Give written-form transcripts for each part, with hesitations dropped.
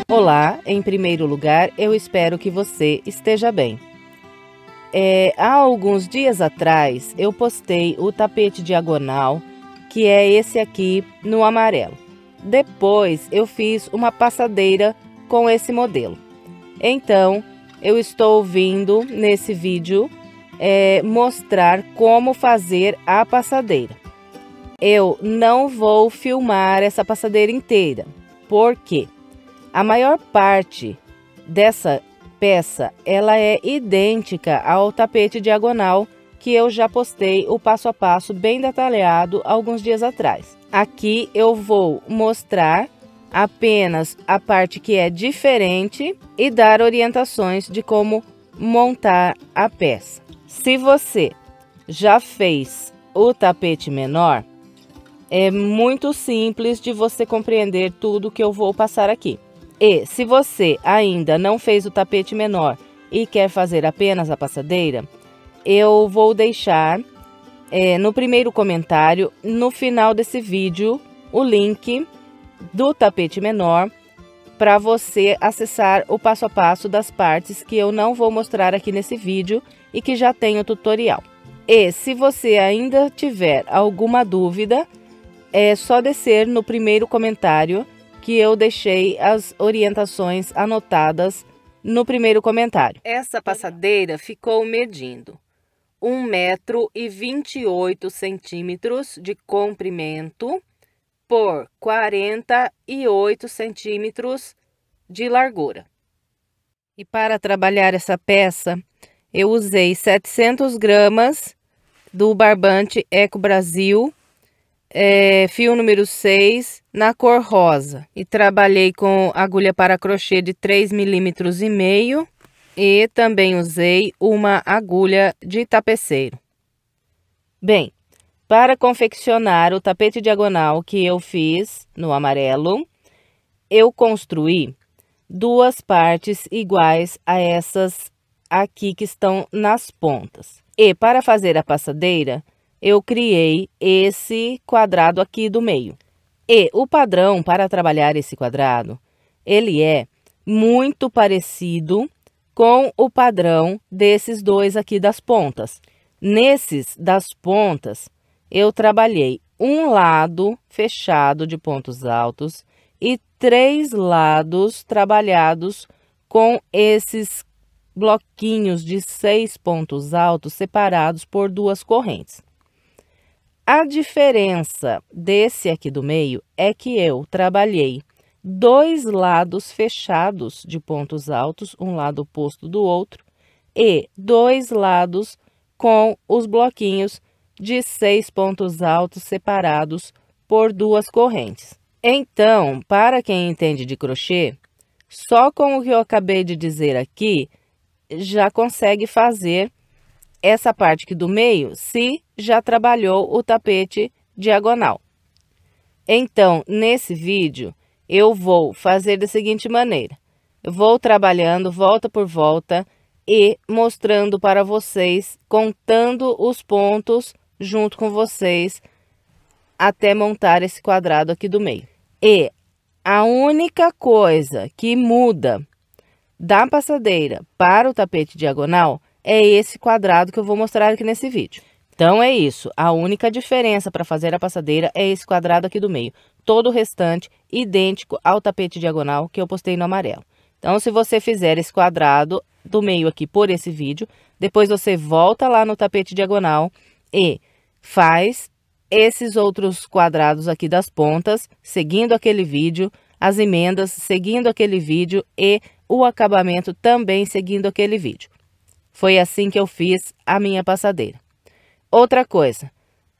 Olá, em primeiro lugar, eu espero que você esteja bem. Há alguns dias atrás, eu postei o tapete diagonal, que é esse aqui no amarelo. Depois, eu fiz uma passadeira com esse modelo. Então, eu estou vindo nesse vídeo mostrar como fazer a passadeira. Eu não vou filmar essa passadeira inteira, porque a maior parte dessa peça, ela é idêntica ao tapete diagonal que eu já postei o passo a passo bem detalhado alguns dias atrás. Aqui eu vou mostrar apenas a parte que é diferente e dar orientações de como montar a peça. Se você já fez o tapete menor, é muito simples de você compreender tudo que eu vou passar aqui. E se você ainda não fez o tapete menor e quer fazer apenas a passadeira, eu vou deixar no primeiro comentário, no final desse vídeo, o link do tapete menor para você acessar o passo a passo das partes que eu não vou mostrar aqui nesse vídeo e que já tem o tutorial. E se você ainda tiver alguma dúvida, é só descer no primeiro comentário que eu deixei as orientações anotadas no primeiro comentário. Essa passadeira ficou medindo 1,28 m de comprimento por 48 centímetros de largura. E para trabalhar essa peça, eu usei 700 gramas do barbante Eco Brasil, fio número 6 na cor rosa, e trabalhei com agulha para crochê de 3,5 milímetros e também usei uma agulha de tapeceiro. Bem, para confeccionar o tapete diagonal que eu fiz no amarelo, eu construí duas partes iguais a essas aqui que estão nas pontas. E para fazer a passadeira, eu criei esse quadrado aqui do meio. E o padrão para trabalhar esse quadrado, ele é muito parecido com o padrão desses dois aqui das pontas. Nesses das pontas, eu trabalhei um lado fechado de pontos altos e 3 lados trabalhados com esses bloquinhos de 6 pontos altos separados por 2 correntes. A diferença desse aqui do meio é que eu trabalhei 2 lados fechados de pontos altos, um lado oposto do outro, e 2 lados com os bloquinhos de 6 pontos altos separados por 2 correntes. Então, para quem entende de crochê, só com o que eu acabei de dizer aqui, já consegue fazer essa parte aqui do meio, se já trabalhou o tapete diagonal. Então, nesse vídeo, eu vou fazer da seguinte maneira. Eu vou trabalhando volta por volta e mostrando para vocês, contando os pontos junto com vocês, até montar esse quadrado aqui do meio. E a única coisa que muda da passadeira para o tapete diagonal é esse quadrado que eu vou mostrar aqui nesse vídeo. Então, é isso. A única diferença para fazer a passadeira é esse quadrado aqui do meio. Todo o restante idêntico ao tapete diagonal que eu postei no amarelo. Então, se você fizer esse quadrado do meio aqui por esse vídeo, depois você volta lá no tapete diagonal e faz esses outros quadrados aqui das pontas, seguindo aquele vídeo, as emendas seguindo aquele vídeo e o acabamento também seguindo aquele vídeo. Foi assim que eu fiz a minha passadeira. Outra coisa,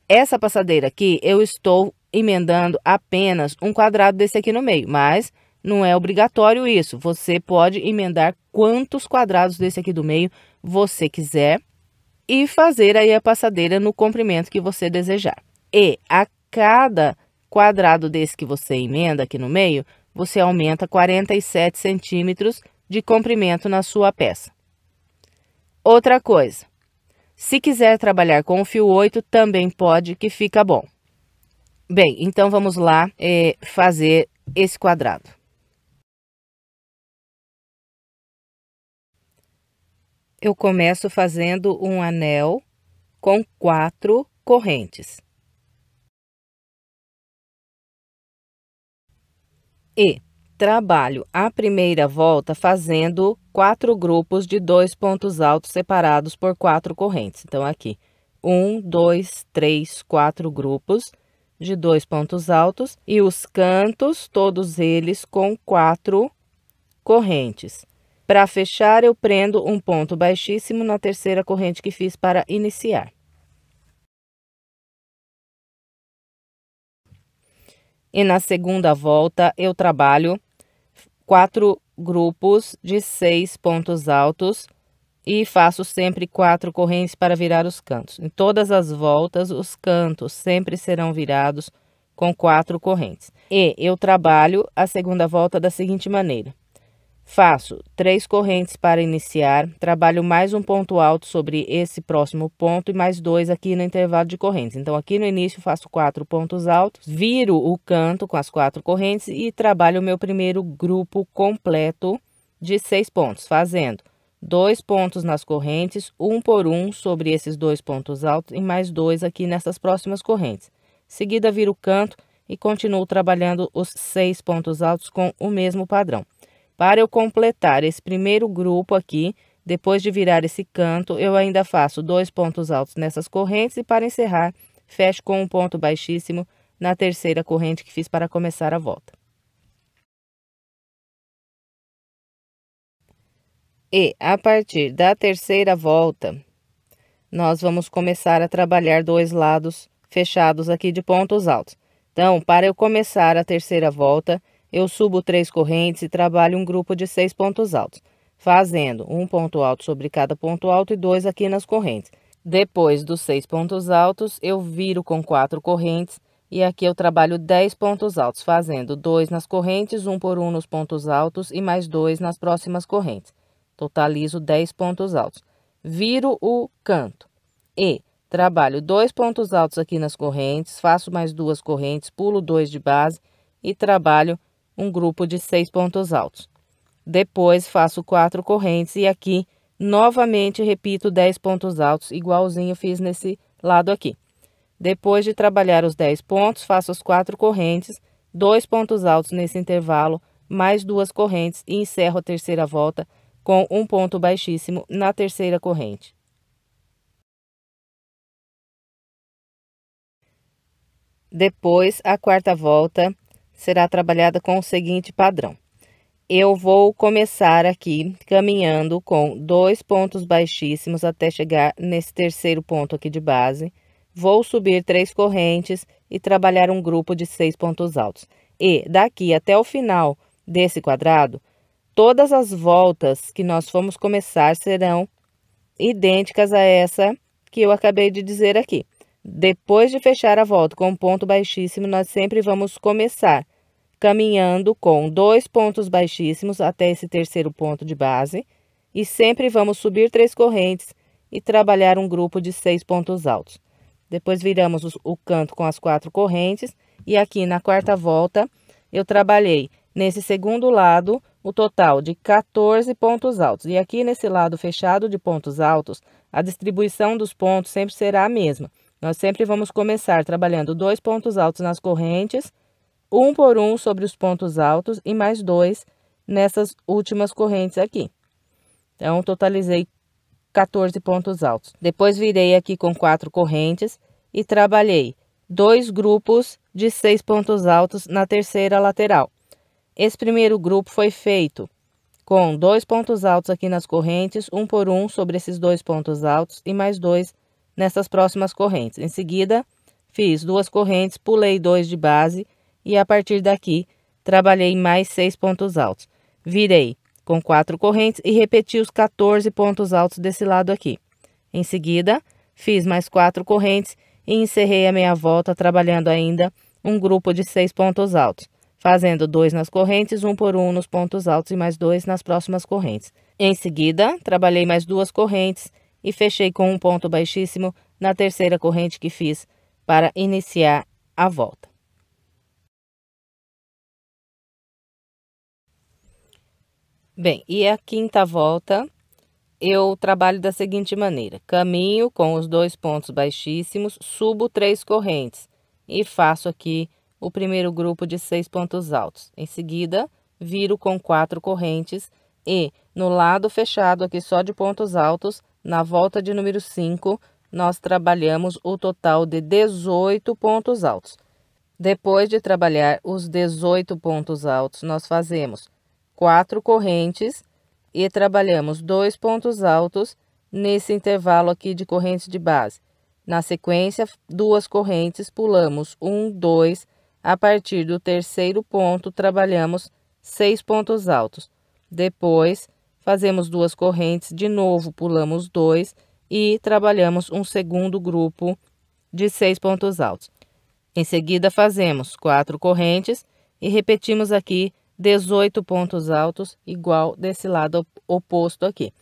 essa passadeira aqui eu estou emendando apenas um quadrado desse aqui no meio, mas não é obrigatório isso. Você pode emendar quantos quadrados desse aqui do meio você quiser e fazer aí a passadeira no comprimento que você desejar. E a cada quadrado desse que você emenda aqui no meio, você aumenta 47 centímetros de comprimento na sua peça. Outra coisa, se quiser trabalhar com o fio 8, também pode, que fica bom. Bem, então vamos lá fazer esse quadrado. Eu começo fazendo um anel com 4 correntes. E trabalho a primeira volta fazendo 4 grupos de 2 pontos altos separados por 4 correntes. Então, aqui, 1, 2, 3, 4 grupos de 2 pontos altos e os cantos, todos eles com 4 correntes. Para fechar, eu prendo um ponto baixíssimo na terceira corrente que fiz para iniciar. E na segunda volta, eu trabalho 4 grupos de 6 pontos altos e faço sempre 4 correntes para virar os cantos. Em todas as voltas, os cantos sempre serão virados com 4 correntes. E eu trabalho a segunda volta da seguinte maneira. Faço 3 correntes para iniciar, trabalho mais um ponto alto sobre esse próximo ponto e mais 2 aqui no intervalo de correntes. Então, aqui no início faço 4 pontos altos, viro o canto com as 4 correntes e trabalho o meu primeiro grupo completo de 6 pontos, fazendo 2 pontos nas correntes, um por um sobre esses 2 pontos altos e mais 2 aqui nessas próximas correntes. Em seguida, viro o canto e continuo trabalhando os 6 pontos altos com o mesmo padrão. Para eu completar esse primeiro grupo aqui, depois de virar esse canto, eu ainda faço 2 pontos altos nessas correntes e para encerrar, fecho com um ponto baixíssimo na terceira corrente que fiz para começar a volta. E a partir da terceira volta, nós vamos começar a trabalhar 2 lados fechados aqui de pontos altos. Então, para eu começar a terceira volta, eu subo 3 correntes e trabalho um grupo de 6 pontos altos, fazendo um ponto alto sobre cada ponto alto e 2 aqui nas correntes. Depois dos 6 pontos altos, eu viro com 4 correntes e aqui eu trabalho 10 pontos altos, fazendo 2 nas correntes, um por um nos pontos altos e mais 2 nas próximas correntes. Totalizo 10 pontos altos. Viro o canto e trabalho 2 pontos altos aqui nas correntes, faço mais 2 correntes, pulo 2 de base e trabalho um grupo de 6 pontos altos. Depois, faço 4 correntes e aqui, novamente, repito 10 pontos altos, igualzinho fiz nesse lado aqui. Depois de trabalhar os 10 pontos, faço as 4 correntes, 2 pontos altos nesse intervalo, mais 2 correntes e encerro a terceira volta com um ponto baixíssimo na terceira corrente. Depois, a quarta volta será trabalhada com o seguinte padrão. Eu vou começar aqui caminhando com 2 pontos baixíssimos até chegar nesse terceiro ponto aqui de base. Vou subir 3 correntes e trabalhar um grupo de 6 pontos altos. E daqui até o final desse quadrado, todas as voltas que nós formos começar serão idênticas a essa que eu acabei de dizer aqui. Depois de fechar a volta com um ponto baixíssimo, nós sempre vamos começar caminhando com 2 pontos baixíssimos até esse terceiro ponto de base e sempre vamos subir 3 correntes e trabalhar um grupo de 6 pontos altos. Depois viramos o canto com as 4 correntes e aqui na quarta volta eu trabalhei nesse segundo lado o total de 14 pontos altos. E aqui nesse lado fechado de pontos altos, a distribuição dos pontos sempre será a mesma. Nós sempre vamos começar trabalhando 2 pontos altos nas correntes, um por um sobre os pontos altos e mais 2 nessas últimas correntes aqui. Então, totalizei 14 pontos altos. Depois, virei aqui com 4 correntes e trabalhei 2 grupos de 6 pontos altos na terceira lateral. Esse primeiro grupo foi feito com 2 pontos altos aqui nas correntes, um por um sobre esses 2 pontos altos e mais 2 nessas próximas correntes. Em seguida, fiz 2 correntes, pulei 2 de base e a partir daqui trabalhei mais 6 pontos altos. Virei com 4 correntes e repeti os 14 pontos altos desse lado aqui. Em seguida, fiz mais 4 correntes e encerrei a meia volta trabalhando ainda um grupo de 6 pontos altos, fazendo 2 nas correntes, 1 por 1 nos pontos altos e mais 2 nas próximas correntes. Em seguida, trabalhei mais 2 correntes e fechei com um ponto baixíssimo na terceira corrente que fiz para iniciar a volta. Bem, e a quinta volta, eu trabalho da seguinte maneira: caminho com os 2 pontos baixíssimos, subo 3 correntes e faço aqui o primeiro grupo de 6 pontos altos. Em seguida, viro com 4 correntes e no lado fechado aqui só de pontos altos, na volta de número 5, nós trabalhamos o total de 18 pontos altos. Depois de trabalhar os 18 pontos altos, nós fazemos 4 correntes e trabalhamos 2 pontos altos nesse intervalo aqui de correntes de base. Na sequência, 2 correntes, pulamos 1, 2, a partir do terceiro ponto, trabalhamos 6 pontos altos. Depois, fazemos 2 correntes, de novo pulamos 2 e trabalhamos um segundo grupo de 6 pontos altos. Em seguida, fazemos 4 correntes e repetimos aqui 18 pontos altos, igual desse lado oposto aqui.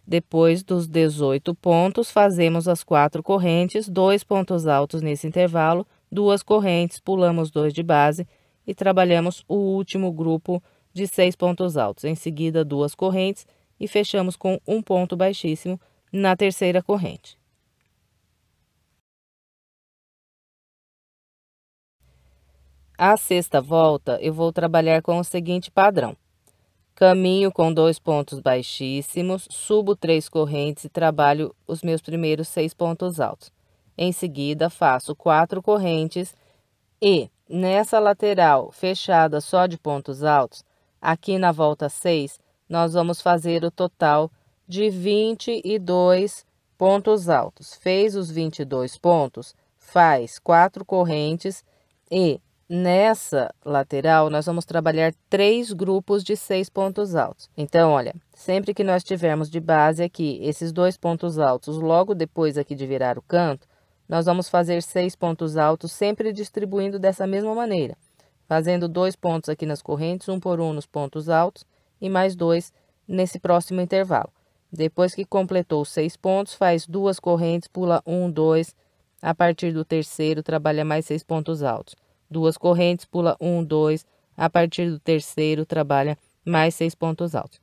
Depois dos 18 pontos, fazemos as 4 correntes, 2 pontos altos nesse intervalo, 2 correntes, pulamos 2 de base e trabalhamos o último grupo de 6 pontos altos. Em seguida, 2 correntes e fechamos com um ponto baixíssimo na terceira corrente. A sexta volta, eu vou trabalhar com o seguinte padrão: caminho com 2 pontos baixíssimos, subo 3 correntes e trabalho os meus primeiros 6 pontos altos. Em seguida, faço 4 correntes e, nessa lateral fechada só de pontos altos, aqui na volta 6, nós vamos fazer o total de 22 pontos altos. Fez os 22 pontos, faz 4 correntes e nessa lateral, nós vamos trabalhar 3 grupos de 6 pontos altos. Então, olha, sempre que nós tivermos de base aqui esses 2 pontos altos, logo depois aqui de virar o canto, nós vamos fazer 6 pontos altos, sempre distribuindo dessa mesma maneira. Fazendo 2 pontos aqui nas correntes, 1 por 1 nos pontos altos e mais 2 nesse próximo intervalo. Depois que completou os 6 pontos, faz 2 correntes, pula 1, 2, a partir do terceiro, trabalha mais 6 pontos altos. 2 correntes, pula 1, 2, a partir do terceiro, trabalha mais 6 pontos altos.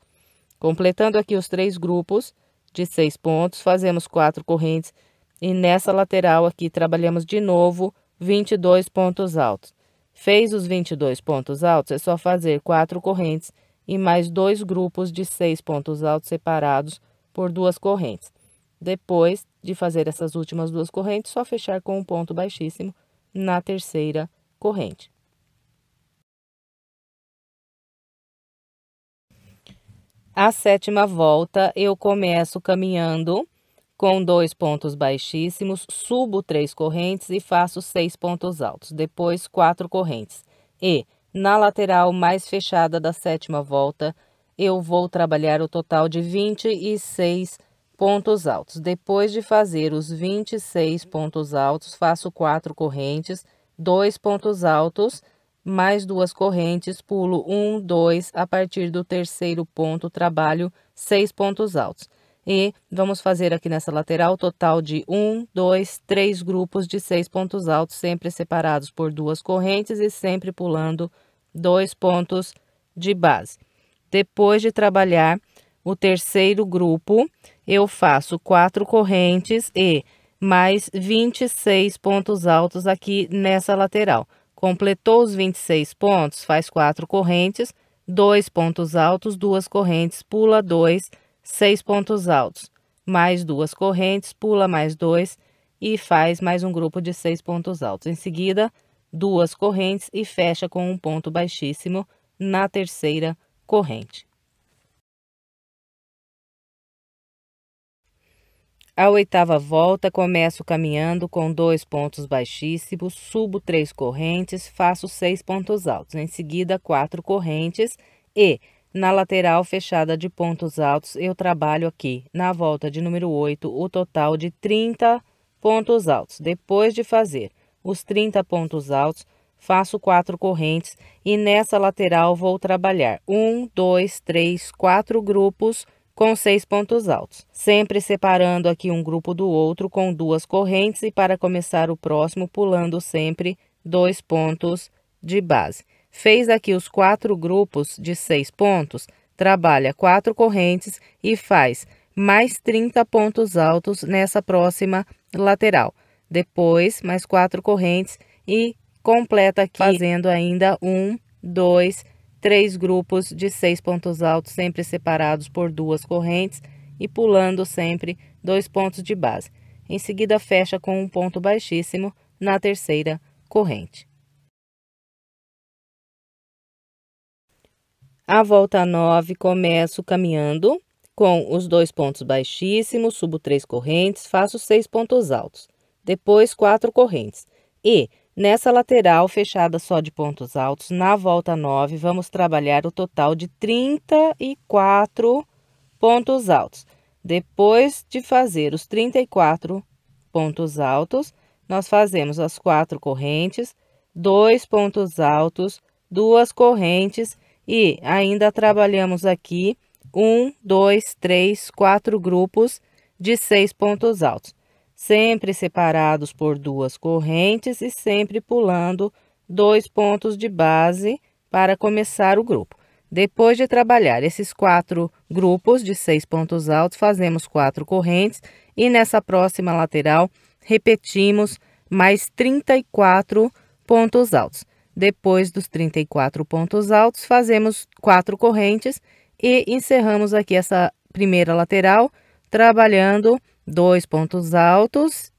Completando aqui os 3 grupos de 6 pontos, fazemos 4 correntes e nessa lateral aqui trabalhamos de novo 22 pontos altos. Fez os 22 pontos altos, é só fazer 4 correntes e mais 2 grupos de 6 pontos altos separados por 2 correntes. Depois de fazer essas últimas 2 correntes, só fechar com um ponto baixíssimo na terceira corrente. A sétima volta, eu começo caminhando com 2 pontos baixíssimos, subo 3 correntes e faço 6 pontos altos. Depois, 4 correntes. E, na lateral mais fechada da sétima volta, eu vou trabalhar o total de 26 pontos altos. Depois de fazer os 26 pontos altos, faço 4 correntes, 2 pontos altos, mais 2 correntes, pulo 1, 2, a partir do terceiro ponto, trabalho 6 pontos altos. E vamos fazer aqui nessa lateral o total de 1, 2, 3 grupos de 6 pontos altos, sempre separados por 2 correntes e sempre pulando 2 pontos de base. Depois de trabalhar o terceiro grupo, eu faço 4 correntes e mais 26 pontos altos aqui nessa lateral. Completou os 26 pontos, faz 4 correntes, 2 pontos altos, 2 correntes, pula 2, 6 pontos altos. Mais 2 correntes, pula mais 2 e faz mais um grupo de 6 pontos altos. Em seguida, 2 correntes e fecha com um ponto baixíssimo na terceira corrente. A oitava volta, começo caminhando com 2 pontos baixíssimos, subo 3 correntes, faço 6 pontos altos. Em seguida, 4 correntes e, na lateral fechada de pontos altos, eu trabalho aqui, na volta de número 8, o total de 30 pontos altos. Depois de fazer os 30 pontos altos, faço 4 correntes e nessa lateral vou trabalhar 1, 2, 3, 4 grupos com 6 pontos altos, sempre separando aqui um grupo do outro com 2 correntes e para começar o próximo pulando sempre 2 pontos de base. Fez aqui os 4 grupos de 6 pontos, trabalha 4 correntes e faz mais 30 pontos altos nessa próxima lateral. Depois, mais 4 correntes e completa aqui fazendo ainda 1, 2, 3 grupos de 6 pontos altos, sempre separados por 2 correntes e pulando sempre 2 pontos de base. Em seguida, fecha com um ponto baixíssimo na terceira corrente. A volta 9, começo caminhando com os 2 pontos baixíssimos, subo 3 correntes, faço 6 pontos altos. Depois, 4 correntes. E nessa lateral fechada só de pontos altos, na volta 9, vamos trabalhar o total de 34 pontos altos. Depois de fazer os 34 pontos altos, nós fazemos as 4 correntes, 2 pontos altos, 2 correntes e ainda trabalhamos aqui 1, 2, 3, 4 grupos de 6 pontos altos, sempre separados por 2 correntes e sempre pulando 2 pontos de base para começar o grupo. Depois de trabalhar esses 4 grupos de 6 pontos altos, fazemos 4 correntes e nessa próxima lateral repetimos mais 34 pontos altos. Depois dos 34 pontos altos, fazemos 4 correntes e encerramos aqui essa primeira lateral, trabalhando 2 pontos altos,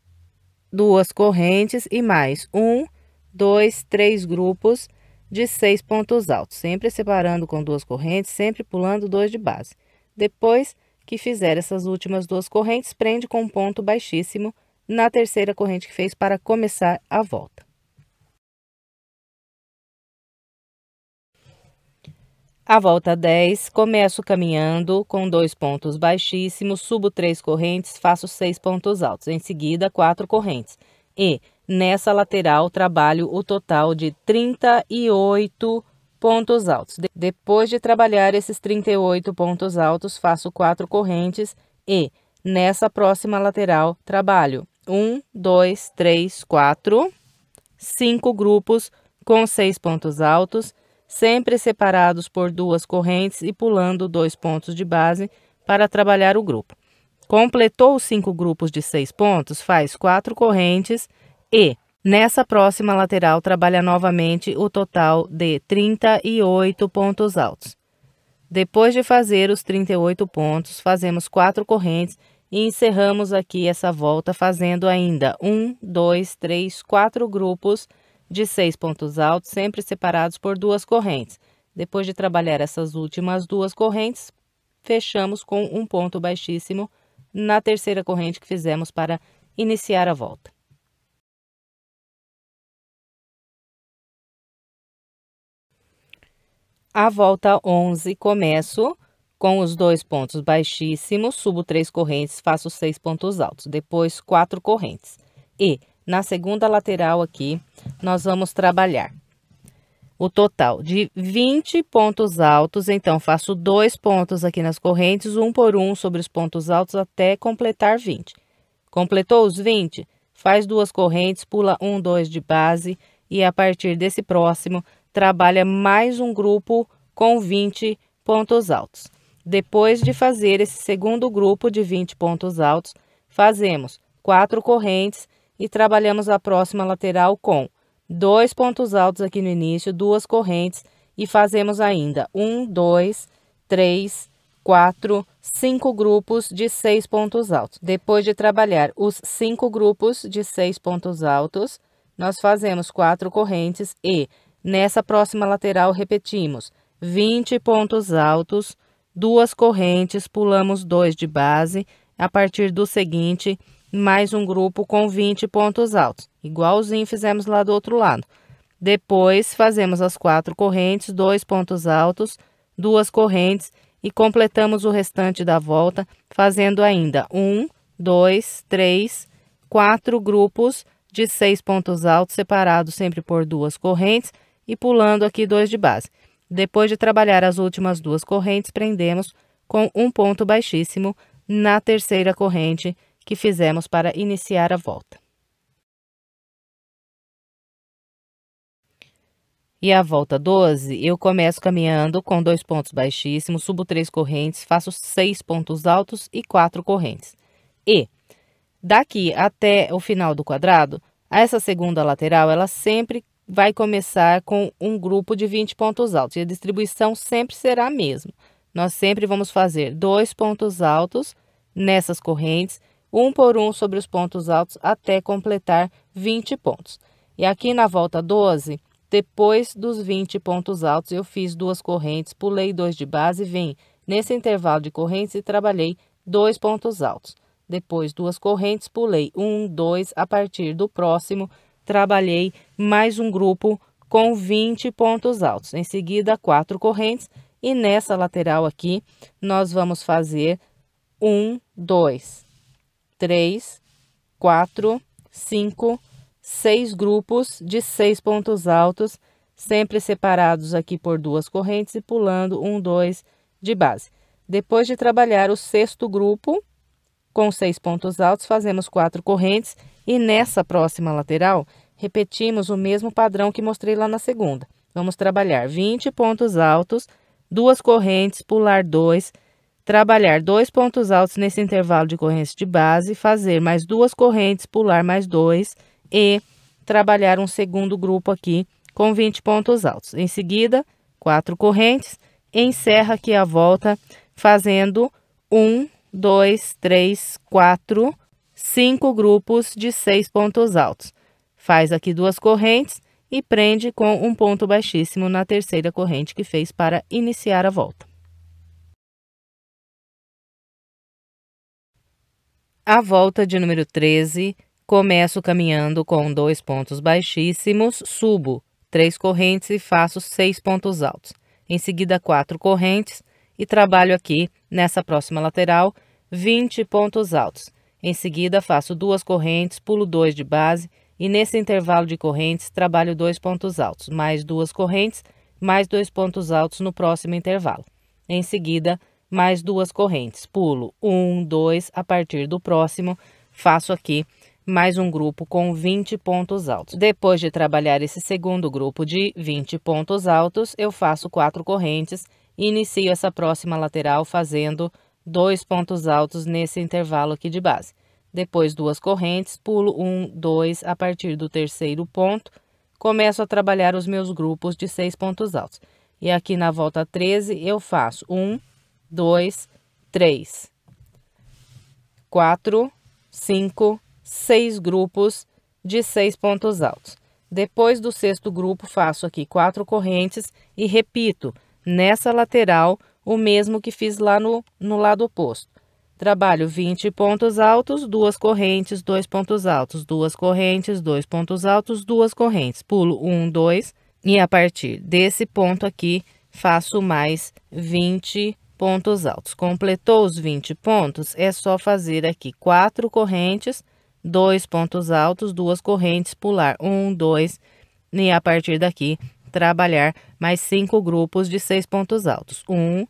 2 correntes e mais 1, 2, 3 grupos de 6 pontos altos, sempre separando com 2 correntes, sempre pulando 2 de base. Depois que fizer essas últimas 2 correntes, prende com um ponto baixíssimo na terceira corrente que fez para começar a volta. A volta 10, começo caminhando com 2 pontos baixíssimos, subo 3 correntes, faço 6 pontos altos. Em seguida, 4 correntes. E nessa lateral trabalho o total de 38 pontos altos. Depois de trabalhar esses 38 pontos altos, faço 4 correntes e nessa próxima lateral trabalho 1, 2, 3, 4, 5 grupos com 6 pontos altos, sempre separados por 2 correntes e pulando 2 pontos de base para trabalhar o grupo. Completou os 5 grupos de 6 pontos, faz 4 correntes e nessa próxima lateral trabalha novamente o total de 38 pontos altos. Depois de fazer os 38 pontos, fazemos 4 correntes e encerramos aqui essa volta fazendo ainda 1, 2, 3, 4 grupos de 6 pontos altos, sempre separados por 2 correntes. Depois de trabalhar essas últimas 2 correntes, fechamos com um ponto baixíssimo na terceira corrente que fizemos para iniciar a volta. A volta 11, começo com os 2 pontos baixíssimos, subo 3 correntes, faço 6 pontos altos, depois 4 correntes. E na segunda lateral aqui, nós vamos trabalhar o total de 20 pontos altos, então faço 2 pontos aqui nas correntes, um por um sobre os pontos altos até completar 20. Completou os 20, faz 2 correntes, pula 1, 2 de base e a partir desse próximo, trabalha mais um grupo com 20 pontos altos. Depois de fazer esse segundo grupo de 20 pontos altos, fazemos 4 correntes e trabalhamos a próxima lateral com 2 pontos altos aqui no início, 2 correntes e fazemos ainda 1, 2, 3, 4, 5 grupos de 6 pontos altos. Depois de trabalhar os 5 grupos de 6 pontos altos, nós fazemos 4 correntes e nessa próxima lateral repetimos 20 pontos altos, 2 correntes, pulamos 2 de base, a partir do seguinte, mais um grupo com 20 pontos altos, igualzinho fizemos lá do outro lado. Depois, fazemos as 4 correntes, 2 pontos altos, 2 correntes e completamos o restante da volta, fazendo ainda 1, 2, 3, 4 grupos de 6 pontos altos, separados sempre por 2 correntes e pulando aqui 2 de base. Depois de trabalhar as últimas 2 correntes, prendemos com um ponto baixíssimo na terceira corrente que fizemos para iniciar a volta. E a volta 12, eu começo caminhando com 2 pontos baixíssimos, subo 3 correntes, faço 6 pontos altos e 4 correntes. E daqui até o final do quadrado, essa segunda lateral, ela sempre vai começar com um grupo de 20 pontos altos. E a distribuição sempre será a mesma. Nós sempre vamos fazer 2 pontos altos nessas correntes, um por um sobre os pontos altos até completar 20 pontos. E aqui na volta 12, depois dos 20 pontos altos, eu fiz 2 correntes, pulei 2 de base, vim nesse intervalo de correntes e trabalhei 2 pontos altos. Depois 2 correntes, pulei 1, 2, a partir do próximo, trabalhei mais um grupo com 20 pontos altos. Em seguida, 4 correntes e nessa lateral aqui, nós vamos fazer 1, 2, 3, 4, 5, 6 grupos de 6 pontos altos, sempre separados aqui por 2 correntes e pulando 1, 2 de base. Depois de trabalhar o sexto grupo com 6 pontos altos, fazemos 4 correntes e nessa próxima lateral, repetimos o mesmo padrão que mostrei lá na segunda. Vamos trabalhar 20 pontos altos, 2 correntes, pular 2, trabalhar 2 pontos altos nesse intervalo de correntes de base, fazer mais 2 correntes, pular mais 2 e trabalhar um segundo grupo aqui com 20 pontos altos. Em seguida, 4 correntes, encerra aqui a volta fazendo 1, 2, 3, 4, 5 grupos de 6 pontos altos. Faz aqui 2 correntes e prende com um ponto baixíssimo na terceira corrente que fez para iniciar a volta. A volta de número 13, começo caminhando com 2 pontos baixíssimos, subo 3 correntes e faço 6 pontos altos. Em seguida, 4 correntes e trabalho aqui nessa próxima lateral 20 pontos altos. Em seguida, faço 2 correntes, pulo 2 de base e nesse intervalo de correntes trabalho 2 pontos altos, mais 2 correntes, mais 2 pontos altos no próximo intervalo. Em seguida, mais 2 correntes, pulo 1, 2, a partir do próximo, faço aqui mais um grupo com 20 pontos altos. Depois de trabalhar esse segundo grupo de 20 pontos altos, eu faço 4 correntes e inicio essa próxima lateral fazendo 2 pontos altos nesse intervalo aqui de base. Depois 2 correntes, pulo 1, 2, a partir do terceiro ponto, começo a trabalhar os meus grupos de 6 pontos altos. E aqui na volta 13, eu faço 1, 2, 3, 4, 5, 6 grupos de 6 pontos altos. Depois do sexto grupo, faço aqui 4 correntes e repito nessa lateral o mesmo que fiz lá no lado oposto. Trabalho 20 pontos altos, 2 correntes, 2 pontos altos, 2 correntes, 2 pontos altos, 2 correntes. Pulo 1, 2 e a partir desse ponto aqui faço mais 20 pontos altos. Completou os 20 pontos, é só fazer aqui 4 correntes, 2 pontos altos, 2 correntes, pular 1, 2 e a partir daqui trabalhar mais 5 grupos de 6 pontos altos. 1,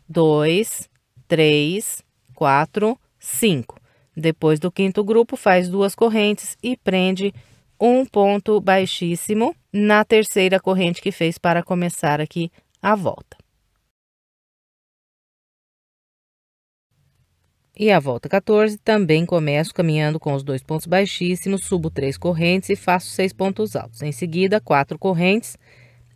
2, 3, 4, 5. Depois do quinto grupo, faz 2 correntes e prende um ponto baixíssimo na terceira corrente que fez para começar aqui a volta. E a volta 14, também começo caminhando com os 2 pontos baixíssimos, subo 3 correntes e faço 6 pontos altos. Em seguida, 4 correntes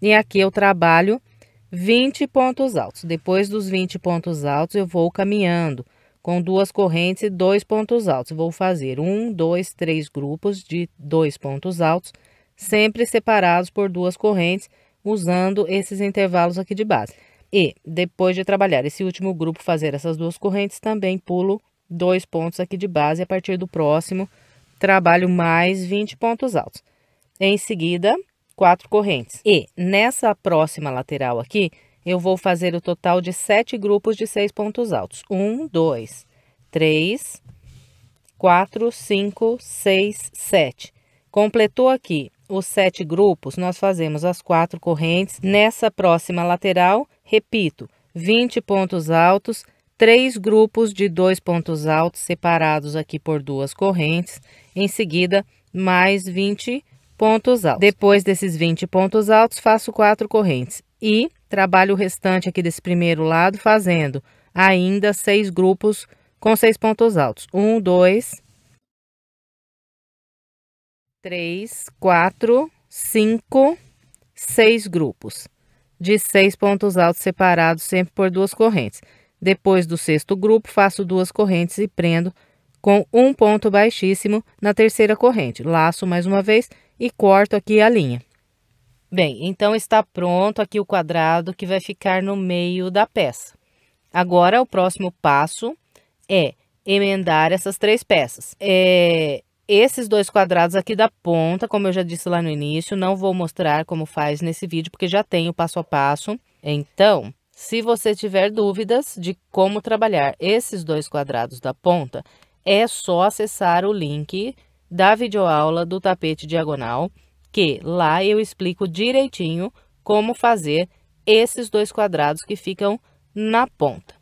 e aqui eu trabalho 20 pontos altos. Depois dos 20 pontos altos, eu vou caminhando com 2 correntes e 2 pontos altos. Vou fazer 1, 2, 3 grupos de 2 pontos altos, sempre separados por 2 correntes, usando esses intervalos aqui de base. E depois de trabalhar esse último grupo, fazer essas 2 correntes, também pulo 2 pontos aqui de base. A partir do próximo, trabalho mais 20 pontos altos. Em seguida, 4 correntes. E nessa próxima lateral aqui, eu vou fazer o total de 7 grupos de 6 pontos altos. 1, 2, 3, 4, 5, 6, 7. Completou aqui os 7 grupos, nós fazemos as 4 correntes. Nessa próxima lateral, repito, 20 pontos altos, 3 grupos de 2 pontos altos separados aqui por 2 correntes. Em seguida, mais 20 pontos altos. Depois desses 20 pontos altos, faço 4 correntes e trabalho o restante aqui desse primeiro lado fazendo ainda 6 grupos com 6 pontos altos. 1, 2, 3, 4, 5, 6 grupos de 6 pontos altos separados sempre por 2 correntes. Depois do 6º grupo, faço 2 correntes e prendo com um ponto baixíssimo na terceira corrente. Laço mais uma vez e corto aqui a linha. Bem, então está pronto aqui o quadrado que vai ficar no meio da peça. Agora, o próximo passo é emendar essas 3 peças. Esses 2 quadrados aqui da ponta, como eu já disse lá no início, não vou mostrar como faz nesse vídeo, porque já tem o passo a passo. Então, se você tiver dúvidas de como trabalhar esses 2 quadrados da ponta, é só acessar o link da videoaula do tapete diagonal, que lá eu explico direitinho como fazer esses 2 quadrados que ficam na ponta.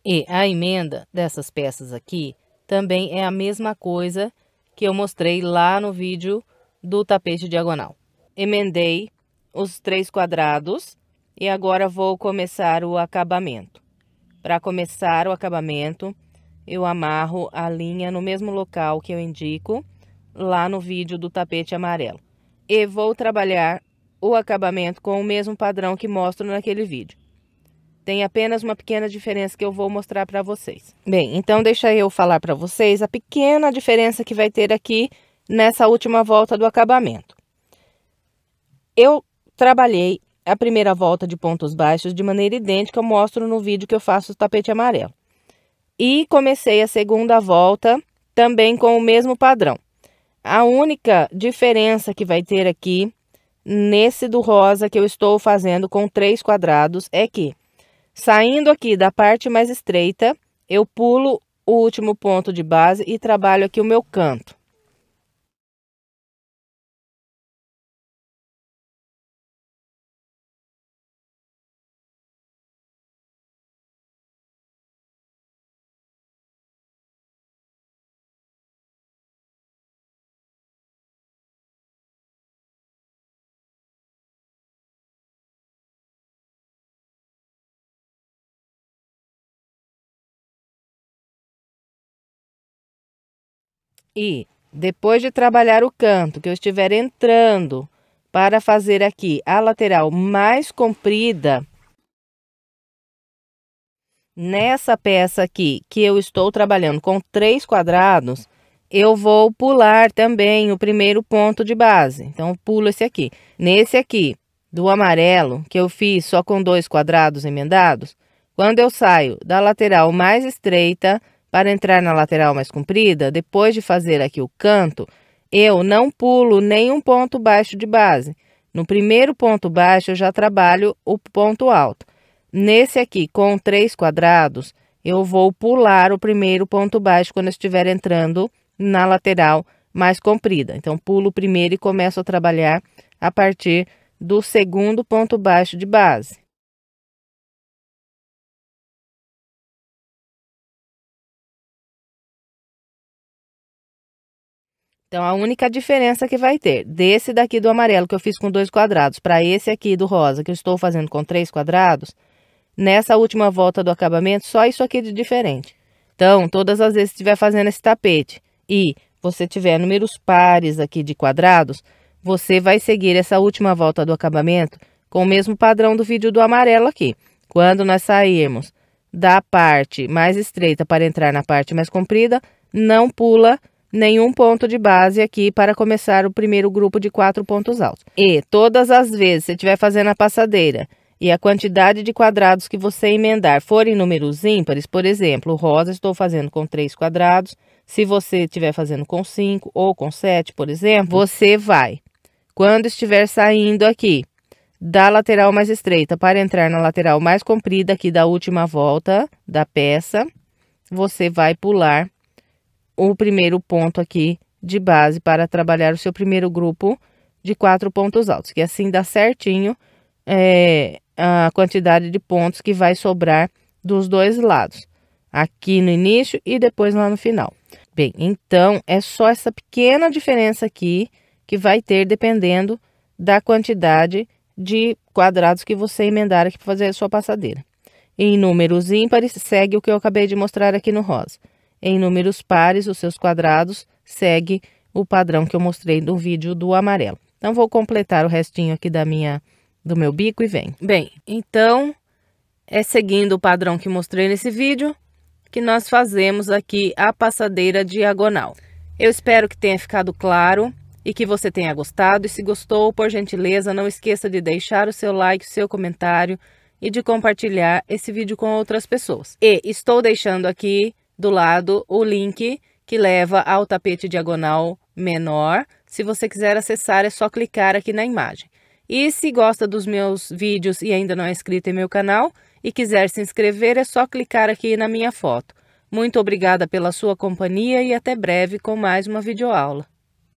E a emenda dessas peças aqui também é a mesma coisa que eu mostrei lá no vídeo do tapete diagonal. Emendei os 3 quadrados e agora vou começar o acabamento. Para começar o acabamento, eu amarro a linha no mesmo local que eu indico lá no vídeo do tapete amarelo. E vou trabalhar o acabamento com o mesmo padrão que mostro naquele vídeo. Tem apenas uma pequena diferença que eu vou mostrar para vocês. Bem, então deixa eu falar para vocês a pequena diferença que vai ter aqui nessa última volta do acabamento. Eu trabalhei a primeira volta de pontos baixos de maneira idêntica, eu mostro no vídeo que eu faço o tapete amarelo. E comecei a segunda volta também com o mesmo padrão. A única diferença que vai ter aqui nesse do rosa que eu estou fazendo com 3 quadrados é que, saindo aqui da parte mais estreita, eu pulo o último ponto de base e trabalho aqui o meu canto. E depois de trabalhar o canto, que eu estiver entrando para fazer aqui a lateral mais comprida, nessa peça aqui que eu estou trabalhando com 3 quadrados, eu vou pular também o primeiro ponto de base. Então, eu pulo esse aqui. Nesse aqui, do amarelo, que eu fiz só com 2 quadrados emendados, quando eu saio da lateral mais estreita para entrar na lateral mais comprida, depois de fazer aqui o canto, eu não pulo nenhum ponto baixo de base. No primeiro ponto baixo, eu já trabalho o ponto alto. Nesse aqui, com 3 quadrados, eu vou pular o primeiro ponto baixo quando eu estiver entrando na lateral mais comprida. Então, pulo o primeiro e começo a trabalhar a partir do segundo ponto baixo de base. Então, a única diferença que vai ter desse daqui do amarelo que eu fiz com 2 quadrados para esse aqui do rosa que eu estou fazendo com 3 quadrados, nessa última volta do acabamento, só isso aqui de diferente. Então, todas as vezes que estiver fazendo esse tapete e você tiver números pares aqui de quadrados, você vai seguir essa última volta do acabamento com o mesmo padrão do vídeo do amarelo aqui. Quando nós sairmos da parte mais estreita para entrar na parte mais comprida, não pula nenhum ponto de base aqui para começar o primeiro grupo de 4 pontos altos. E todas as vezes que você estiver fazendo a passadeira e a quantidade de quadrados que você emendar forem números ímpares, por exemplo, o rosa estou fazendo com 3 quadrados, se você estiver fazendo com 5 ou com 7, por exemplo, você vai, quando estiver saindo aqui da lateral mais estreita para entrar na lateral mais comprida aqui da última volta da peça, você vai pular o primeiro ponto aqui de base para trabalhar o seu primeiro grupo de 4 pontos altos, que assim dá certinho a quantidade de pontos que vai sobrar dos dois lados, aqui no início e depois lá no final. Bem, então é só essa pequena diferença aqui que vai ter dependendo da quantidade de quadrados que você emendar aqui para fazer a sua passadeira. Em números ímpares, segue o que eu acabei de mostrar aqui no rosa. Em números pares, os seus quadrados segue o padrão que eu mostrei no vídeo do amarelo. Então, vou completar o restinho aqui do meu bico e venho. Bem, então, é seguindo o padrão que mostrei nesse vídeo que nós fazemos aqui a passadeira diagonal. Eu espero que tenha ficado claro e que você tenha gostado. E se gostou, por gentileza, não esqueça de deixar o seu like, o seu comentário e de compartilhar esse vídeo com outras pessoas. E estou deixando aqui do lado o link que leva ao tapete diagonal menor. Se você quiser acessar, é só clicar aqui na imagem. E se gosta dos meus vídeos e ainda não é inscrito em meu canal e quiser se inscrever, é só clicar aqui na minha foto. Muito obrigada pela sua companhia e até breve com mais uma videoaula.